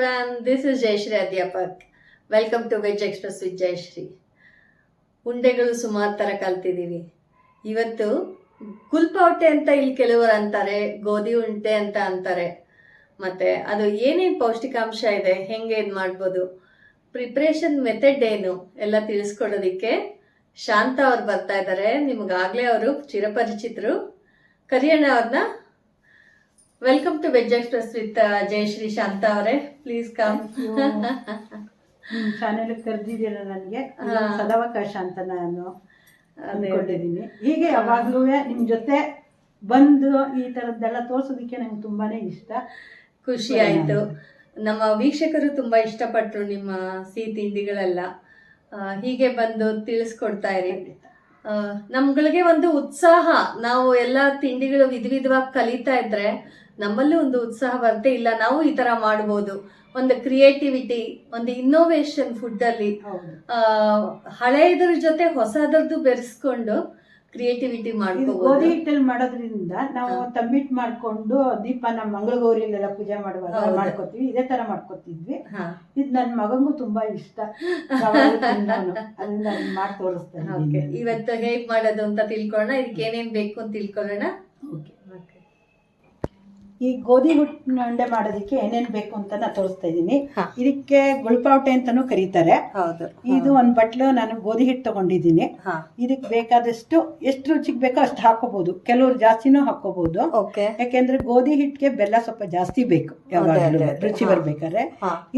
everyone, this is Jayashree Adhyapak. Welcome to veg express with Jayashree. ಉಂಡೆಗಳು ಸುಮಾರು ಥರ ಕಲ್ತಿದ್ದೀವಿ. ಇವತ್ತು ಗುಲ್ಪಾವಟೆ ಅಂತ ಇಲ್ಲಿ ಕೆಲವರು ಅಂತಾರೆ, ಗೋಧಿ ಉಂಡೆ ಅಂತ ಅಂತಾರೆ. ಮತ್ತು ಅದು ಏನೇನು ಪೌಷ್ಟಿಕಾಂಶ ಇದೆ, ಹೆಂಗೆ ಇದು ಮಾಡ್ಬೋದು, ಪ್ರಿಪ್ರೇಷನ್ ಮೆಥಡ್ ಏನು ಎಲ್ಲ ತಿಳಿಸ್ಕೊಡೋದಕ್ಕೆ ಶಾಂತ ಅವ್ರು ಬರ್ತಾ ಇದ್ದಾರೆ. ನಿಮಗಾಗಲೇ ಅವರು ಚಿರಪರಿಚಿತರು. ಕರಿಯಣ್ಣ ಅವ್ರನ್ನ welcome to veg express with Jayashree. Shanta ಅವರೇ, ಪ್ಲೀಸ್ ಕಮ್. ಚಾನೆಲ್ ಕರೆದಿದ್ದೀರ, ನನಗೆ ಸದಾವಕಾಶ ಅಂತ ನಾನು ಅಂದ್ಕೊಂಡಿದ್ದೀನಿ. ಹೀಗೆ ಯಾವಾಗಲೂ ನಿಮ್ಮ ಜೊತೆ ಬಂದು ಈ ಥರದ್ದೆಲ್ಲ ತೋರಿಸೋದಕ್ಕೆ ನಂಗೆ ತುಂಬಾನೇ ಇಷ್ಟ, ಖುಷಿ ಆಯಿತು. ನಮ್ಮ ವೀಕ್ಷಕರು ತುಂಬ ಇಷ್ಟಪಟ್ಟರು ನಿಮ್ಮ ಸಿಹಿ ತಿಂಡಿಗಳೆಲ್ಲ. ಹೀಗೆ ಬಂದು ತಿಳಿಸ್ಕೊಡ್ತಾ ಇರಿ. ನಮ್ಗಳಿಗೆ ಒಂದು ಉತ್ಸಾಹ, ನಾವು ಎಲ್ಲ ತಿಂಡಿಗಳು ವಿಧವಾಗಿ ಕಲಿತಾ ಇದ್ರೆ ನಮ್ಮಲ್ಲೂ ಒಂದು ಉತ್ಸಾಹ ಬರುತ್ತೆ. ಇಲ್ಲ ನಾವು ಈ ತರ ಮಾಡ್ಬೋದು, ಒಂದು ಕ್ರಿಯೇಟಿವಿಟಿ, ಒಂದು ಇನ್ನೋವೇಷನ್ ಫುಡ್ಡಲ್ಲಿ ಹಳೆಯದ್ರ ಜೊತೆ ಹೊಸದರದ್ದು ಬೆರೆಸ್ಕೊಂಡು ಕ್ರಿಯೇಟಿವಿಟಿ ಮಾಡ್ಕೋಬಹುದು. ಗೋಧಿ ಹಿಟ್ಟಲ್ಲಿ ಮಾಡೋದ್ರಿಂದ ನಾವು ತಂಬಿಟ್ಟು ಮಾಡ್ಕೊಂಡು ದೀಪ ನಮ್ಮ ಮಂಗಳಗೌರಿಲೆಲ್ಲ ಪೂಜೆ ಮಾಡುವಾಗ ಮಾಡ್ಕೋತೀವಿ, ಇದೇ ತರ ಮಾಡ್ಕೋತಿದ್ವಿ. ಇದು ನನ್ನ ಮಗಂಗೂ ತುಂಬಾ ಇಷ್ಟ, ಅದನ್ನ ಮಾಡಿ ತೋರಿಸ್ತಾರೆ. ಇವತ್ತು ಹೇಗ್ ಮಾಡೋದು ಅಂತ ತಿಳ್ಕೊಳ್ಳೋಣ, ಇದಕ್ಕೆ ಏನೇನ್ ಬೇಕು ಅಂತ ತಿಳ್ಕೊಳ್ಳೋಣ. ಈ ಗೋಧಿ ಉಂಡೆ ಮಾಡೋದಕ್ಕೆ ಏನೇನ್ ಬೇಕು ಅಂತ ನಾನು ತೋರಿಸ್ತಾ ಇದ್ದೀನಿ. ಇದಕ್ಕೆ ಗುಳ್ಪಾವಟೆ ಅಂತಾನೂ ಕರೀತಾರೆ. ಇದು ಒಂದ್ ಬಟ್ಲು ನಾನು ಗೋಧಿ ಹಿಟ್ಟು ತಗೊಂಡಿದ್ದೀನಿ. ಇದಕ್ಕೆ ಬೇಕಾದಷ್ಟು ಎಷ್ಟು ರುಚಿಗೆ ಬೇಕೋ ಅಷ್ಟು ಹಾಕೋಬಹುದು, ಕೆಲವರು ಜಾಸ್ತಿನೂ ಹಾಕೋಬಹುದು. ಯಾಕೆಂದ್ರೆ ಗೋಧಿ ಹಿಟ್ಟಿಗೆ ಬೆಲ್ಲ ಸ್ವಲ್ಪ ಜಾಸ್ತಿ ಬೇಕು ಯಾವಾಗಲೂ ರುಚಿ ಬರ್ಬೇಕಾದ್ರೆ.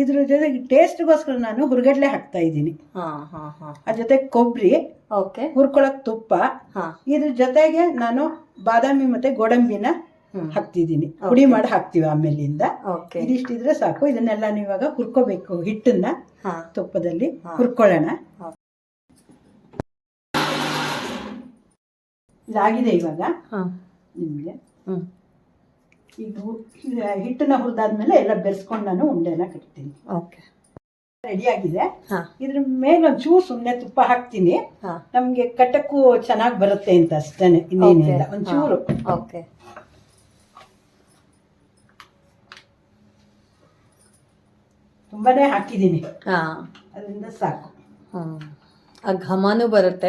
ಇದ್ರ ಜೊತೆಗೆ ಟೇಸ್ಟ್ಗೋಸ್ಕರ ನಾನು ಹುರ್ಗಡ್ಲೆ ಹಾಕ್ತಾ ಇದ್ದೀನಿ. ಅದ್ರ ಜೊತೆ ಕೊಬ್ಬರಿ, ಹುರ್ಕೊಳಕ್ ತುಪ್ಪ, ಇದ್ರ ಜೊತೆಗೆ ನಾನು ಬಾದಾಮಿ ಮತ್ತೆ ಗೋಡಂಬಿನ ಹಾಕ್ತಿದ್ದೀನಿ. ಪುಡಿ ಮಾಡಿ ಹಾಕ್ತಿವಿ ಆಮೇಲಿಂದ. ಇದಿಷ್ಟಿದ್ರೆ ಸಾಕು. ಇದನ್ನೆಲ್ಲ ಇವಾಗ ಹುರ್ಕೋಬೇಕು, ಹಿಟ್ಟನ್ನ ತುಪ್ಪದಲ್ಲಿ ಹುರ್ಕೊಳ್ಳೋಣ. ಇದಾಗಿದೆ ಇವಾಗ ನಿಮ್ಗೆ. ಈಗ ಹಿಟ್ಟನ್ನ ಹುರಿದಾದ್ಮೇಲೆ ಎಲ್ಲ ಬೆರೆಸ್ಕೊಂಡು ನಾನು ಉಂಡೆನ ಕಟ್ತೀನಿ. ರೆಡಿ ಆಗಿದೆ. ಇದ್ರ ಮೇಲೆ ಒಂಚೂರು ಸುಮ್ಮನೆ ತುಪ್ಪ ಹಾಕ್ತೀನಿ, ನಮ್ಗೆ ಕಟ್ಟಕ್ಕೂ ಚೆನ್ನಾಗಿ ಬರುತ್ತೆ ಅಂತ ಅಷ್ಟೇನೆ, ಇನ್ನೇನಿಲ್ಲ. ಒಂಚೂರು ತುಂಬಾನೇ ಹಾಕಿದ್ದೀನಿ, ಅದರಿಂದ ಸಾಕು. ಘಮನೂ ಬರುತ್ತೆ,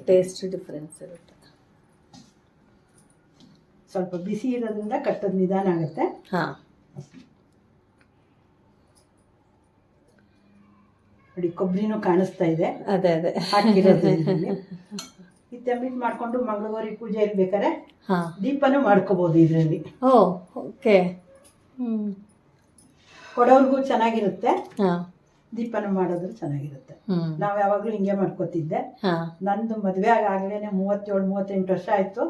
ಟೇಸ್ಟ್ ಡಿಫರೆನ್ಸ್ ಇರುತ್ತೆ. ಸ್ವಲ್ಪ ಬಿಸಿ ಇರೋದ್ರಿಂದ ಕಟ್ಟೋದು ನಿಧಾನ ಆಗುತ್ತೆ. ನೋಡಿ, ಕೊಬ್ಬರಿನೂ ಕಾಣಿಸ್ತಾ ಇದೆ. ಅದೇ ಹಾಕಿರೋದು. ಈ ತಂಬಿಟ್ಟು ಮಾಡ್ಕೊಂಡು ಮಂಗಳಗೌರಿ ಪೂಜೆ ಇರ್ಬೇಕಾದ್ರೆ ದೀಪನೂ ಮಾಡ್ಕೋಬಹುದು ಇದರಲ್ಲಿ. ಕೊಡೋರ್ಗೂ ಚೆನ್ನಾಗಿರುತ್ತೆ, ದೀಪನ ಮಾಡಿದ್ರು ಚೆನ್ನಾಗಿರುತ್ತೆ. ನಾವ್ ಯಾವಾಗ್ಲೂ ಹಿಂಗೆ ಮಾಡ್ಕೋತಿದ್ದೆ. ನಂದು ಮದ್ವೆ ಆಗ್ಲೇನೆ 37-38 ವರ್ಷ ಆಯ್ತು.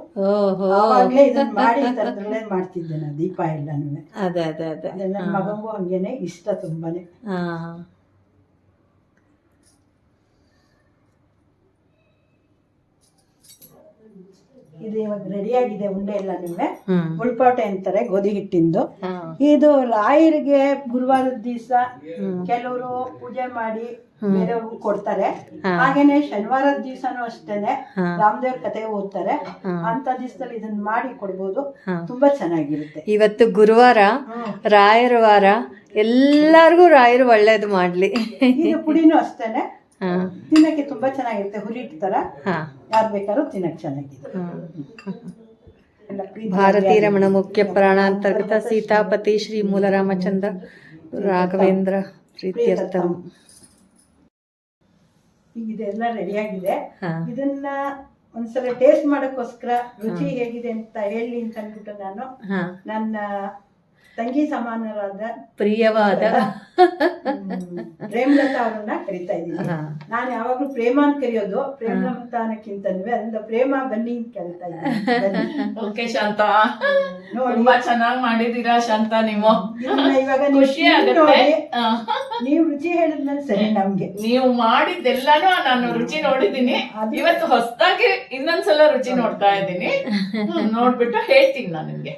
ಅವಾಗ್ಲೇ ಇದನ್ನ ಮಾಡಿ ತರದ್ರಲ್ಲೇ ಮಾಡ್ತಿದ್ದೆ ನಾನು ದೀಪ ಎಲ್ಲಾನು. ನನ್ನ ಮಗಂಗೂ ಹಂಗೇನೆ ಇಷ್ಟ ತುಂಬಾನೇ. ಇದು ಇವಾಗ ರೆಡಿ ಆಗಿದೆ ಉಂಡೆ ಎಲ್ಲ. ನಿಮ್ಗೆ ಗುಳ್ಪಾವಟೆ ಅಂತಾರೆ ಗೋಧಿ ಹಿಟ್ಟಿಂದು. ಇದು ರಾಯರಿಗೆ ಗುರುವಾರದ ದಿವಸ ಕೆಲವರು ಪೂಜೆ ಮಾಡಿ ಬೇರೆಯವ್ರಿಗೂ ಕೊಡ್ತಾರೆ. ಹಾಗೇನೆ ಶನಿವಾರದ ದಿವಸನೂ ಅಷ್ಟೇನೆ ರಾಮದೇವ್ರ ಕತೆ ಓದ್ತಾರೆ. ಅಂತ ದಿವಸದಲ್ಲಿ ಇದನ್ನ ಮಾಡಿ ಕೊಡ್ಬೋದು, ತುಂಬಾ ಚೆನ್ನಾಗಿರುತ್ತೆ. ಇವತ್ತು ಗುರುವಾರ, ರಾಯರ ವಾರ, ಎಲ್ಲಾರ್ಗು ರಾಯರು ಒಳ್ಳೇದು ಮಾಡ್ಲಿ. ಇದು ಪುಡಿನೂ ಅಷ್ಟೇನೆ, ತಿನ್ನಕ್ಕೆ ತುಂಬಾ ಚೆನ್ನಾಗಿರುತ್ತೆ. ಹುರಿಟ್ ತರ ಯಾರು ಬೇಕಾದ್ರೂ ತಿನ್ನಕ್ ಚೆನ್ನಾಗಿದೆ. ಭಾರತೀ ರಮಣ ಮುಖ್ಯ ಪ್ರಾಣಾಂತರ್ಗತ ಸೀತಾಪತಿ ಶ್ರೀ ಮೂಲ ರಾಮಚಂದ್ರ ರಾಘವೇಂದ್ರ ಪ್ರೀತ್ಯರ್ಥಂ. ಈಗ ಇದೆಲ್ಲ ರೆಡಿ ಆಗಿದೆ. ಇದನ್ನ ಒಂದ್ಸಲ ಟೇಸ್ಟ್ ಮಾಡಕ್ಕೋಸ್ಕರ ರುಚಿ ಹೇಗಿದೆ ಅಂತ ಹೇಳಿ ಅಂತ ಅಂದ್ಬಿಟ್ಟು ನಾನು ನನ್ನ ತಂಗಿ ಸಮಾನರಾದ ಪ್ರಿಯವಾದ ಪ್ರೇಮಲತಾ ಅವರನ್ನ ಕರಿತಾ ಇದ್ದೀನಿ. ನಾನು ಯಾವಾಗ್ಲೂ ಪ್ರೇಮ ಅಂತ ಕರೆಯೋದು, ಪ್ರೇಮಲತಾ ಅನ್ನಕ್ಕಿಂತನೂ ಅದರಿಂದ ಪ್ರೇಮ ಬನ್ನಿ ಅಂತ ಕರಿತಾ ಇದ್ದೀನಿ. ಓಕೆ ಶಾಂತ, ತುಂಬಾ ಚೆನ್ನಾಗಿ ಮಾಡಿದೀರಾ ಶಾಂತ. ನೀವು ಇವಾಗ ಖುಷಿ ಆಗುತ್ತೆ. ನೀವು ರುಚಿ ಹೇಳಿದ್ಮೇಲೆ ಸರಿ. ನಮ್ಗೆ ನೀವು ಮಾಡಿದ್ದೆಲ್ಲಾನು ನಾನು ರುಚಿ ನೋಡಿದೀನಿ. ಇವತ್ತು ಹೊಸದಾಗಿ ಇನ್ನೊಂದ್ಸಲ ರುಚಿ ನೋಡ್ತಾ ಇದ್ದೀನಿ. ನೋಡ್ಬಿಟ್ಟು ಹೇಳ್ತೀನಿ ನಾನು ನಿಮ್ಗೆ.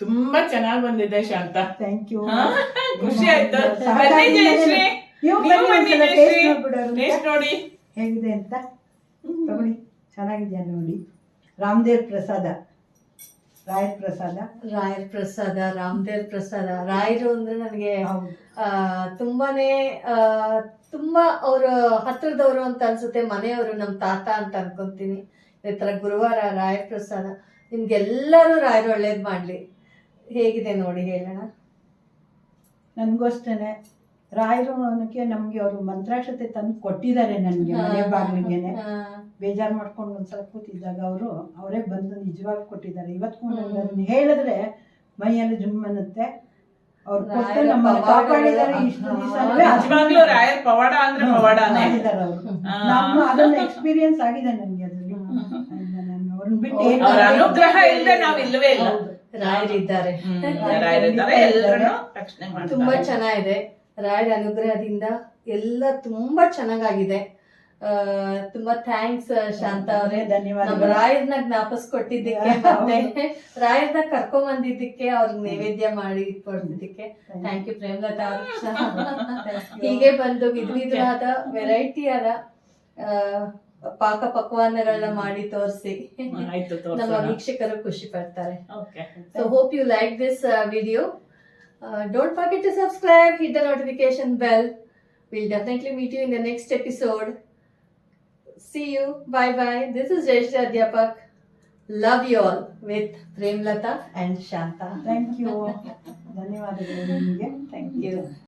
ತುಂಬಾ ಚೆನ್ನಾಗಿ ಬಂದಿದೆ ಶಾಂತ. ಥ್ಯಾಂಕ್ ಯು, ಖುಷಿ ಆಯ್ತು. ಬನ್ನಿ ಜಯಶ್ರೀ, ನೀವು ನೀವು ಬನ್ನಿ ಬನ್ನಿ ಒಂದ್ಸಲ ಜಯಶ್ರೀ. taste ನೋಡ್ಬಿಡೋರು ಅಂತ. ಟೇಸ್ಟ್ ನೋಡಿ. ಹೇಗಿದೆ ಅಂತ ತಗೊಳ್ಳಿ, ಚೆನ್ನಾಗಿದ್ಯಾ ನೋಡಿ. ರಾಮದೇವ್ ಪ್ರಸಾದ, ರಾಯರ್ ಪ್ರಸಾದ. ರಾಯರ್ ಪ್ರಸಾದ, ರಾಮದೇವ್ ಪ್ರಸಾದ. ರಾಯರು ಅಂದ್ರೆ ನನಗೆ ಹೌದು. ತುಂಬಾನೇ ತುಂಬಾ ಅವ್ರ ಹತ್ರದವರು ಅಂತ ಅನ್ಸುತ್ತೆ, ಮನೆಯವರು, ನಮ್ಮ ತಾತ ಅಂತ ಅನ್ಕೊಂತೀನಿ. ಈ ತರ ಗುರುವಾರ ರಾಯರ್ ಪ್ರಸಾದ. ನಿಮ್ಗೆಲ್ಲರೂ ರಾಯರು ಒಳ್ಳೇದ್ ಮಾಡ್ಲಿ. ಹೇಗಿದೆ ನೋಡಿ ಹೇಳೋಣ. ನನಗೂ ಅಷ್ಟೇನೆ, ರಾಯರು ಅನ್ನಕ್ಕೆ ನಮ್ಗೆ ಅವರು ಮಂತ್ರಾಕ್ಷತೆ ತಂದು ಕೊಟ್ಟಿದ್ದಾರೆ ನನಗೆ ಮನೆ ಬಾಗಿಲಿಗೆನೆ. ಬೇಜಾರು ಮಾಡ್ಕೊಂಡು ಒಂದ್ಸಲ ಕೂತಿದ್ದಾಗ ಅವರೇ ಬಂದು ನಿಜವಾಗಿ ಕೊಟ್ಟಿದ್ದಾರೆ. ಇವತ್ತು ನನಗೆ ಅದನ್ನ ಹೇಳಿದ್ರೆ ಮೈಯಲ್ಲಿ ಜುಮ್ ಅನ್ನತ್ತೆ. ಅವ್ರು ಕೊಟ್ಟು ನಮ್ಮನ್ನ ಕಾಪಾಡಿದ್ದಾರೆ ಇಷ್ಟು ದಿವಸ. ನಿಜವಾಗ್ಲೂ ರಾಯರ್ ಪವಾಡ ಅಂದ್ರೆ ಪವಾಡನೇ. ಮಾಡಿದ್ದಾರೆ ಅವರು. ನಮ್ಮ ಅದನ್ನ ಎಕ್ಸ್ಪೀರಿಯನ್ಸ್ ಆಗಿದೆ ನನಗೆ ಅದ್ರಲ್ಲಿ. ನಾನು ಅವ್ರನ್ನ ಬಿಟ್ಟು ಏನು ಅವ್ರ ಅನುಗ್ರಹ ಇಲ್ಲದೆ ನಾವ್ ಇಲ್ಲವೇ ಇಲ್ಲ. ರಾಯರಿದ್ದಾರೆ. ರಾಯರಿದ್ದಾರೆ, ಎಲ್ಲರನ್ನೂ ರಕ್ಷಣೆ ಮಾಡ್ತಾರೆ. ತುಂಬಾ ಚೆನ್ನಾಗಿದೆ. ರಾಯರ ಅನುಗ್ರಹದಿಂದ ಎಲ್ಲ ತುಂಬಾ ಚೆನ್ನಾಗಾಗಿದೆ. ತುಂಬಾ ಥ್ಯಾಂಕ್ಸ್ ಶಾಂತ ಅವರೇ. ಧನ್ಯವಾದ. ನಮ್ಮ ರಾಯರ್ನ ಜ್ಞಾಪಿಸ್ಕೊಟ್ಟಿದ್ದಕ್ಕೆ, ಮತ್ತೆ ರಾಯರ್ನ ಕರ್ಕೊಂಡ್ ಬಂದಿದ್ದಕ್ಕೆ, ಅವ್ರಿಗೆ ನೈವೇದ್ಯ ಮಾಡಿ ಕೊಟ್ಟಿದ್ದಕ್ಕೆ ಥ್ಯಾಂಕ್ ಯು ಪ್ರೇಮಲತಾ ಅವರು. ಹೀಗೆ ಬಂದು ವಿಧವಿಧವಾದ ವೆರೈಟಿ ಆದ ಪಾಕ ಪಕ್ವಾನಗಳನ್ನ ಮಾಡಿ ತೋರಿಸಿ ಆಯ್ತು, ನಮ್ಮ ತೋರ್ಸೋಣ. ವೀಕ್ಷಕರು ಖುಷಿ ಪಡ್ತಾರೆ. Okay. So hope you like this video. Don't forget to subscribe, hit the notification bell. We'll definitely meet you in the next episode. See you. Bye bye. This is Jayashree Adhyapak. Love you all with Premlata and Shanta. Thank you. ಧನ್ಯವಾದಗಳು ನಿಮಗೆ. Thank you.